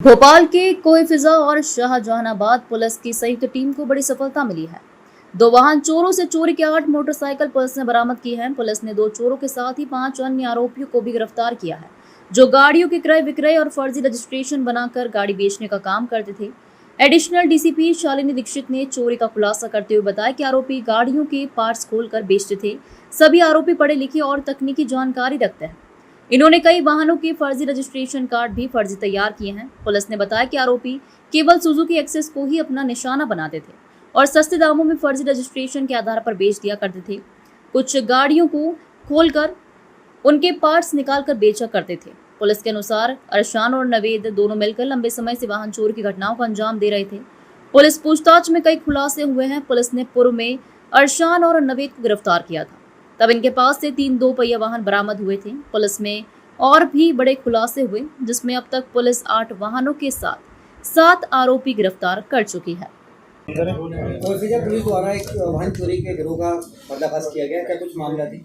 भोपाल के कोईफिजा और शाहजहानाबाद पुलिस की संयुक्त टीम को बड़ी सफलता मिली है। 2 वाहन चोरों से चोरी के 8 मोटरसाइकिल पुलिस ने बरामद की है। पुलिस ने 2 चोरों के साथ ही 5 अन्य आरोपियों को भी गिरफ्तार किया है, जो गाड़ियों के क्रय विक्रय और फर्जी रजिस्ट्रेशन बनाकर गाड़ी बेचने का काम करते थे। एडिशनल डीसीपी शालिनी दीक्षित ने चोरी का खुलासा करते हुए बताया कि आरोपी गाड़ियों के पार्ट्स खोलकर बेचते थे। सभी आरोपी पढ़े लिखे और तकनीकी जानकारी रखते हैं। इन्होंने कई वाहनों के फर्जी रजिस्ट्रेशन कार्ड भी फर्जी तैयार किए हैं। पुलिस ने बताया कि आरोपी केवल सुजुकी एक्सेस को ही अपना निशाना बनाते थे और सस्ते दामों में फर्जी रजिस्ट्रेशन के आधार पर बेच दिया करते थे। कुछ गाड़ियों को खोलकर उनके पार्ट्स निकालकर बेचा करते थे। पुलिस के अनुसार अरशान और नवेद दोनों मिलकर लंबे समय से वाहन चोरी की घटनाओं को अंजाम दे रहे थे। पुलिस पूछताछ में कई खुलासे हुए हैं। पुलिस ने पूर्व में अरशान और नवेद को गिरफ्तार किया था, तब इनके पास से 3 2 पहिया वाहन बरामद हुए थे। पुलिस में और भी बड़े खुलासे हुए, जिसमें अब तक पुलिस 8 वाहनों के साथ 7 आरोपी गिरफ्तार कर चुकी है। कोईफिजा पुलिस द्वारा एक वाहन चोरी के गिरोह का पर्दाफाश किया गया, क्या कुछ मामला थी?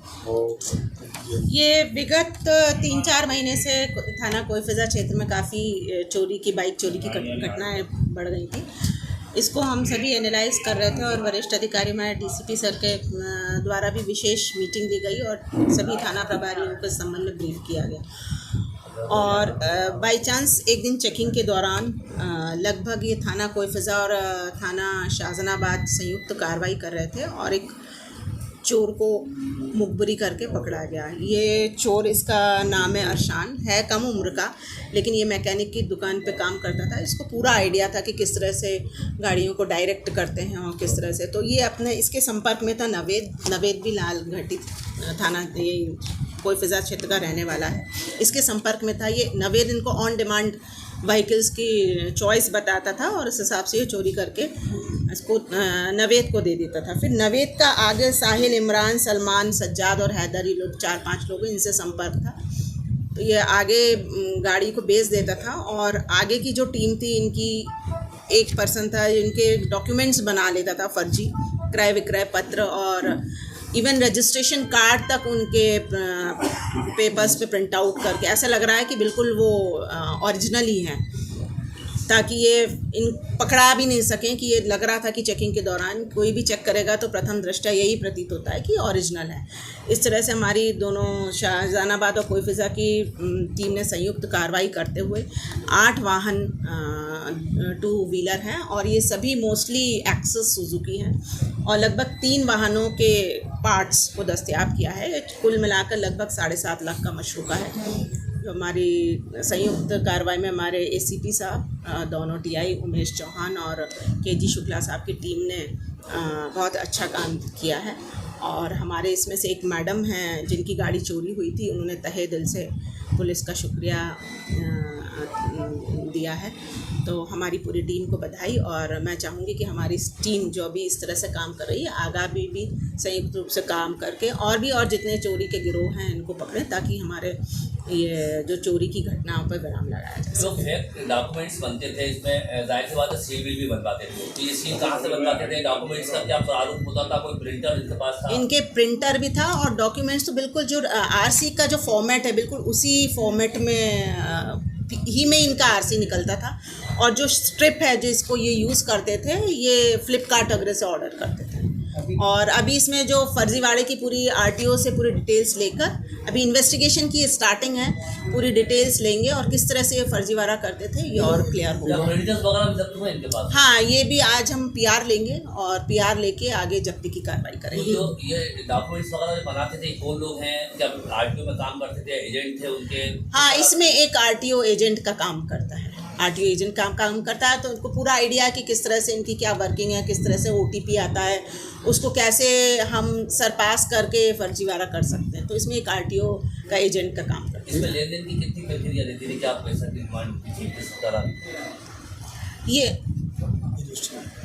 ये विगत 3-4 महीने से थाना कोईफिजा क्षेत्र में काफ़ी चोरी की बाइक चोरी की घटनाएं बढ़ गई थी। इसको हम सभी एनालाइज कर रहे थे और वरिष्ठ अधिकारी हमारे डीसीपी सर के द्वारा भी विशेष मीटिंग दी गई और सभी थाना प्रभारियों के संबंध में ब्रीफ किया गया। और बाय चांस एक दिन चेकिंग के दौरान लगभग ये थाना कोईफिजा और थाना शाहजहानाबाद संयुक्त कार्रवाई कर रहे थे और एक चोर को मुखबरी करके पकड़ा गया। ये चोर, इसका नाम है अरशान, है कम उम्र का, लेकिन ये मैकेनिक की दुकान पे काम करता था। इसको पूरा आइडिया था कि किस तरह से गाड़ियों को डायरेक्ट करते हैं और किस तरह से। तो ये अपने इसके संपर्क में था नवेद भी लाल घाटी थाना ये कोईफिजा क्षेत्र का रहने वाला है। इसके संपर्क में था ये नवेद। इनको ऑन डिमांड व्हीकल्स की चॉइस बताता था और उस हिसाब से ये चोरी करके इसको नवेद को दे देता था। फिर नवेद का आगे साहिल, इमरान, सलमान, सज्जाद और हैदर, ये लोग 4-5 लोग इनसे संपर्क था। तो ये आगे गाड़ी को बेच देता था और आगे की जो टीम थी इनकी, एक पर्सन था इनके डॉक्यूमेंट्स बना लेता था, फर्जी क्रय विक्रय पत्र और इवन रजिस्ट्रेशन कार्ड तक उनके पेपर्स पे प्रिंट आउट करके ऐसा लग रहा है कि बिल्कुल वो ओरिजिनल ही हैं, ताकि ये इन पकड़ा भी नहीं सकें। कि ये लग रहा था कि चेकिंग के दौरान कोई भी चेक करेगा तो प्रथम दृष्टया यही प्रतीत होता है कि ओरिजिनल है। इस तरह से हमारी दोनों शाहजहानाबाद और कोईफिजा की टीम ने संयुक्त कार्रवाई करते हुए 8 वाहन 2 व्हीलर हैं और ये सभी मोस्टली एक्सेस सुजुकी हैं और लगभग 3 वाहनों के पार्ट्स को दस्तयाब किया है। कुल मिलाकर लगभग 7.5 लाख का मशरूका है। हमारी संयुक्त कार्रवाई में हमारे एसीपी साहब, दोनों टीआई उमेश चौहान और केजी शुक्ला साहब की टीम ने बहुत अच्छा काम किया है। और हमारे इसमें से एक मैडम हैं जिनकी गाड़ी चोरी हुई थी, उन्होंने तहे दिल से पुलिस का शुक्रिया दिया है। तो हमारी पूरी टीम को बधाई और मैं चाहूँगी कि हमारी टीम जो भी इस तरह से काम कर रही है आगे भी संयुक्त रूप से काम करके और जितने चोरी के गिरोह हैं इनको पकड़ें, ताकि हमारे ये जो चोरी की घटनाओं पर विराम लगाया जाए। जो फेक डॉक्यूमेंट्स बनते थे, इसमें जाहिर सी बात है सील भी बनवाते थे, तो ये सील कहाँ से बनवाते थे? डॉक्यूमेंट्स का क्या प्रारूप होता था? कोई प्रिंटर इनके पास था? इनके प्रिंटर भी था और डॉक्यूमेंट्स तो बिल्कुल जो आरसी का जो फॉर्मेट है बिल्कुल उसी फॉर्मेट में ही में इनका आरसी निकलता था। और जो स्ट्रिप है जिसको ये यूज़ करते थे, ये फ्लिपकार्ट वगैरह से ऑर्डर करते थे। और अभी इसमें जो फर्जीवाड़े की पूरी आरटीओ से पूरी डिटेल्स लेकर अभी इन्वेस्टिगेशन की स्टार्टिंग है, पूरी डिटेल्स लेंगे और किस तरह से ये फर्जीवाड़ा करते थे ये और क्लियर होगा। हाँ, ये भी आज हम पीआर लेंगे और पीआर लेके आगे जब्ती की कार्रवाई करेंगे। तो ये डॉक्यूमेंट्स वगैरह जो बनाते थे कौन लोग हैं? जब आरटीओ में काम करते थे, एजेंट थे उनके? हाँ, इसमें एक आरटीओ एजेंट का काम करता है। आरटीओ एजेंट काम करता है तो उनको पूरा आइडिया है कि किस तरह से इनकी क्या वर्किंग है, किस तरह से ओटीपी आता है, उसको कैसे हम सरपास करके फर्जीवाड़ा कर सकते हैं। तो इसमें एक आरटीओ का एजेंट का काम करता है। इसमें लेन देन की कितनी प्रक्रिया रहती थी? क्या आप पैसा की डिमांड की किस तरह?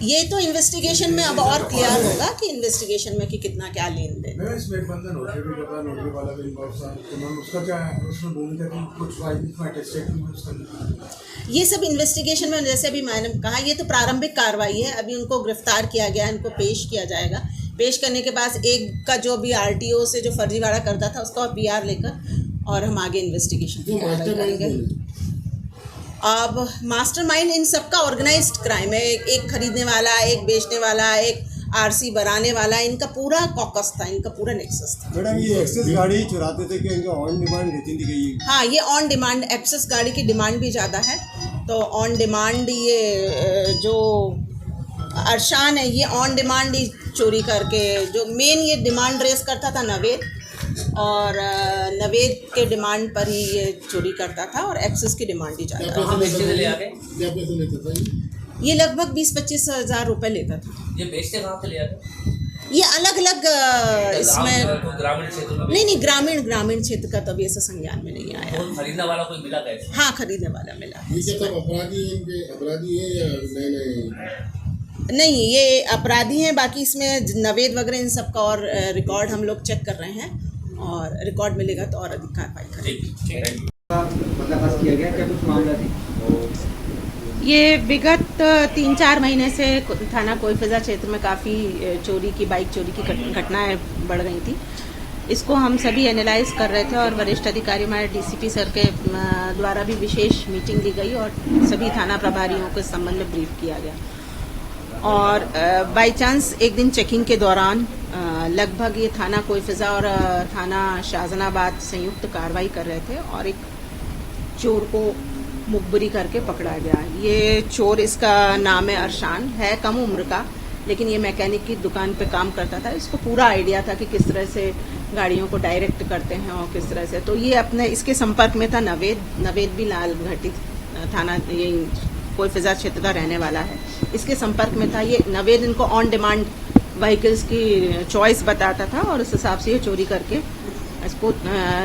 ये तो इन्वेस्टिगेशन में अब और क्लियर होगा कि इन्वेस्टिगेशन में कि कितना क्या लेन देन। ये सब इन्वेस्टिगेशन में, जैसे अभी मैंने कहा, ये तो प्रारंभिक कार्रवाई है। अभी उनको गिरफ्तार किया गया, इनको पेश किया जाएगा। पेश करने के बाद एक का जो भी आरटीओ से जो फर्जीवाड़ा करता था उसका पीआर लेकर और हम आगे इन्वेस्टिगेशन की कार्रवाई करेंगे। अब मास्टरमाइंड इन सबका ऑर्गेनाइज्ड क्राइम है। एक खरीदने वाला, एक बेचने वाला, एक आरसी बनाने वाला, इनका पूरा कॉकस था, इनका पूरा नेक्सस था। मैडम ये एक्सेस गाड़ी चुराते थे कि इनका ऑन डिमांड रहती थी कि हाँ, ये ऑन डिमांड, एक्सेस गाड़ी की डिमांड भी ज़्यादा है, तो ऑन डिमांड ये जो अरशान है ये ऑन डिमांड ही चोरी करके, जो मेन ये डिमांड रेस करता था नवेद, और नवेद के डिमांड पर ही ये चोरी करता था और एक्सेस की डिमांड ही ज़्यादा। कहाँ बेचने के लिए आ गए? क्या पैसे लेता था ये लगभग 20-25 हज़ार रुपये लेता था। ये बेचते कहाँ से ले आते? ये अलग अलग इसमें ग्रामीण क्षेत्र में? नहीं, ग्रामीण क्षेत्र का तभी ऐसा संज्ञान में नहीं आया। तो खरीदने वाला कोई मिला कैसे? हाँ, खरीदने वाला मिला। ये क्या सब अपराधी है या नए? नहीं, ये अपराधी हैं। बाकी इसमें नवेद वगैरह इन सब का और रिकॉर्ड हम लोग चेक कर रहे हैं, और रिकॉर्ड मिलेगा तो और अधिक कार्रवाई करेंगे। पर्दाफाश किया गया, क्या कुछ मामला थी? ये विगत 3-4 महीने से थाना कोईफिजा क्षेत्र में काफ़ी चोरी की, बाइक चोरी की घटनाएं बढ़ गई थी। इसको हम सभी एनालाइज कर रहे थे और वरिष्ठ अधिकारी हमारे डीसीपी सर के द्वारा भी विशेष मीटिंग ली गई और सभी थाना प्रभारियों के संबंध में ब्रीफ किया गया। और बाई चांस एक दिन चेकिंग के दौरान लगभग ये थाना कोईफिजा और थाना शाहजहानाबाद संयुक्त कार्रवाई कर रहे थे और एक चोर को मुखबरी करके पकड़ा गया। ये चोर, इसका नाम है अरशान, है कम उम्र का, लेकिन ये मैकेनिक की दुकान पे काम करता था। इसको पूरा आइडिया था कि किस तरह से गाड़ियों को डायरेक्ट करते हैं और किस तरह से। तो ये अपने इसके संपर्क में था नवेद भी लाल घाटी थाना, ये कोईफिजा क्षेत्र का रहने वाला है। इसके संपर्क में था ये नवेद। इनको ऑन डिमांड व्हीकल्स की चॉइस बताता था और उस हिसाब से ये चोरी करके इसको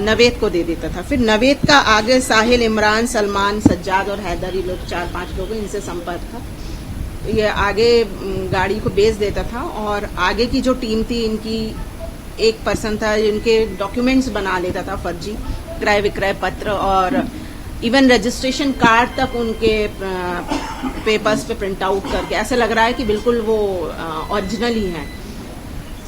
नवेद को दे देता था। फिर नवेद का आगे साहिल, इमरान, सलमान, सज्जाद और हैदर, ये लोग 4-5 लोग, इनसे संपर्क था। ये आगे गाड़ी को बेच देता था और आगे की जो टीम थी, इनकी एक पर्सन था जिनके डॉक्यूमेंट्स बना लेता था, फर्जी क्रय विक्रय पत्र और इवन रजिस्ट्रेशन कार्ड तक उनके पेपर्स पे प्रिंट आउट करके ऐसा लग रहा है कि बिल्कुल वो ओरिजिनल ही है,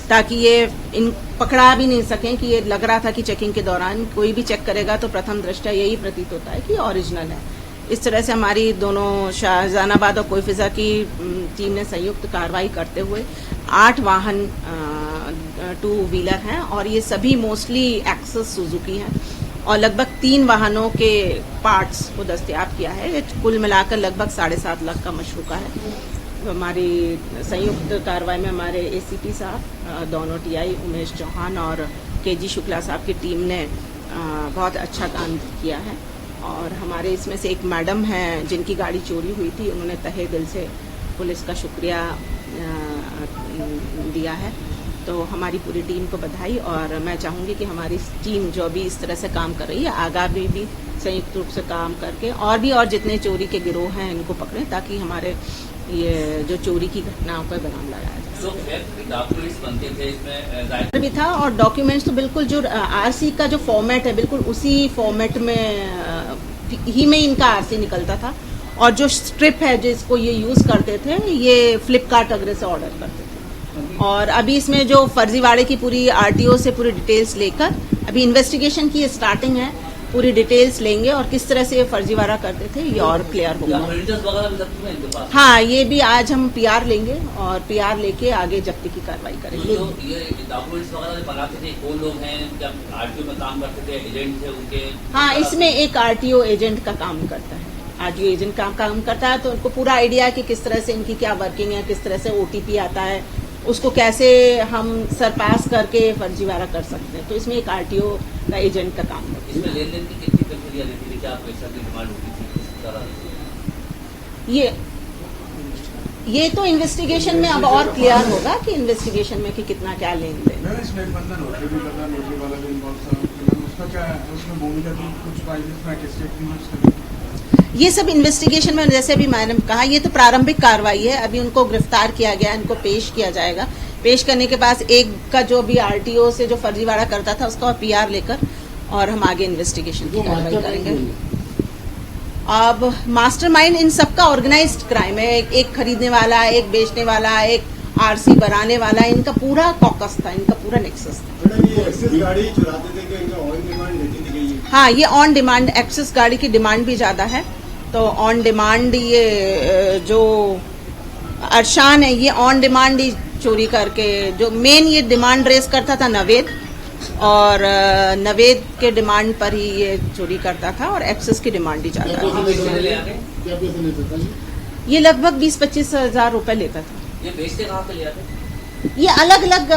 ताकि ये इन पकड़ा भी नहीं सकें। कि ये लग रहा था कि चेकिंग के दौरान कोई भी चेक करेगा तो प्रथम दृष्टया यही प्रतीत होता है कि ओरिजिनल है। इस तरह से हमारी दोनों शाहजहानाबाद और कोईफिजा की टीम ने संयुक्त कार्रवाई करते हुए 8 वाहन 2 व्हीलर हैं और ये सभी मोस्टली एक्सेस सुजुकी हैं और लगभग 3 वाहनों के पार्ट्स को दस्तयाब किया है। ये कुल मिलाकर लगभग 7.5 लाख का मशरूका है। हमारी संयुक्त कार्रवाई में हमारे एसीपी साहब, दोनों टीआई उमेश चौहान और केजी शुक्ला साहब की टीम ने बहुत अच्छा काम किया है। और हमारे इसमें से एक मैडम हैं जिनकी गाड़ी चोरी हुई थी, उन्होंने तहे दिल से पुलिस का शुक्रिया दिया है। तो हमारी पूरी टीम को बधाई, और मैं चाहूँगी कि हमारी टीम जो भी इस तरह से काम कर रही है आगामी भी संयुक्त रूप से काम करके और जितने चोरी के गिरोह हैं इनको पकड़ें, ताकि हमारे ये जो चोरी की घटनाओं पर बनाम लगाया जाए। डॉक्यूमेंट्स बनते थे इसमें भी था और डॉक्यूमेंट्स तो बिल्कुल जो आरसी का जो फॉर्मेट है बिल्कुल उसी फॉर्मेट में ही में इनका आरसी निकलता था। और जो स्ट्रिप है जिसको ये यूज करते थे, ये फ्लिपकार्ट वगैरह से ऑर्डर करते थे। और अभी इसमें जो फर्जीवाड़े की पूरी आरटीओ से पूरी डिटेल्स लेकर अभी इन्वेस्टिगेशन की स्टार्टिंग है, पूरी डिटेल्स लेंगे और किस तरह से ये फर्जीवाड़ा करते थे ये और क्लियर होगा। हाँ, ये भी आज हम पीआर लेंगे और पीआर लेके आगे जब्ती की कार्रवाई करेंगे। ये डॉक्यूमेंट्स वगैरह बनाते थे, कौन लोग हैं, क्या आरटीओ में काम करते थे, एजेंट थे उनके? हाँ, इसमें एक आरटीओ एजेंट का काम करता है। आरटीओ एजेंट का काम करता है तो उनको पूरा आइडिया कि किस तरह से इनकी क्या वर्किंग है, किस तरह से ओटीपी आता है, उसको कैसे हम सरपास करके फर्जीवाड़ा कर सकते हैं। तो इसमें एक आरटीओ का एजेंट का काम है। इसमें लेन-देन की कितनी प्रक्रिया रहती थी, क्या पैसा की डिमांड होती थी, किस तरह? ये तो इन्वेस्टिगेशन में अब और क्लियर होगा कि इन्वेस्टिगेशन में कि कितना क्या लेन देन। ये सब इन्वेस्टिगेशन में, जैसे अभी मैंने कहा, ये तो प्रारंभिक कार्रवाई है। अभी उनको गिरफ्तार किया गया, इनको पेश किया जाएगा। पेश करने के बाद एक का जो भी आरटीओ से जो फर्जीवाड़ा करता था उसका पीआर लेकर और हम आगे इन्वेस्टिगेशन की कार्रवाई करेंगे। अब मास्टरमाइंड इन सबका ऑर्गेनाइज्ड क्राइम है। एक खरीदने वाला, एक बेचने वाला, एक आरसी बनाने वाला, इनका पूरा कॉकस था, इनका पूरा नेक्सस था। मैडम ये एक्सेस गाड़ी चुराते थे कि इनका ऑन डिमांड रहती थी कि? हाँ, ये ऑन डिमांड एक्सेस गाड़ी की डिमांड भी ज्यादा है, तो ऑन डिमांड ये जो अरशान है ये ऑन डिमांड ही चोरी करके, जो मेन ये डिमांड रेस करता था नवेद, और नवेद के डिमांड पर ही ये चोरी करता था और एक्सेस की डिमांड ही क्या जाता पैसे था। क्या पैसे लेता था ये? ये लगभग 20-25 हज़ार रुपए लेता था। ये बेचते कहाँ पे ले आते? ये अलग अलग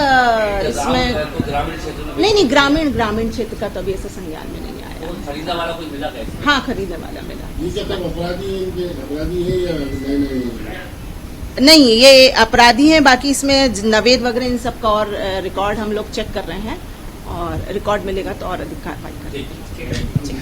इसमें तो ग्रामीण क्षेत्र में नहीं ग्रामीण क्षेत्र का तो अभी ऐसा संज्ञान में नहीं आया। तो खरीदने वाला कोई मिला कैसे? हाँ, खरीदने वाला मिला। ये क्या तब अपराधी है, इनके अपराधी है या नए? नहीं, ये अपराधी हैं। बाकी इसमें नवेद वगैरह इन सब का और रिकॉर्ड हम लोग चेक कर रहे हैं, और रिकॉर्ड मिलेगा तो और अधिक कार्रवाई करेंगे। ठीक है।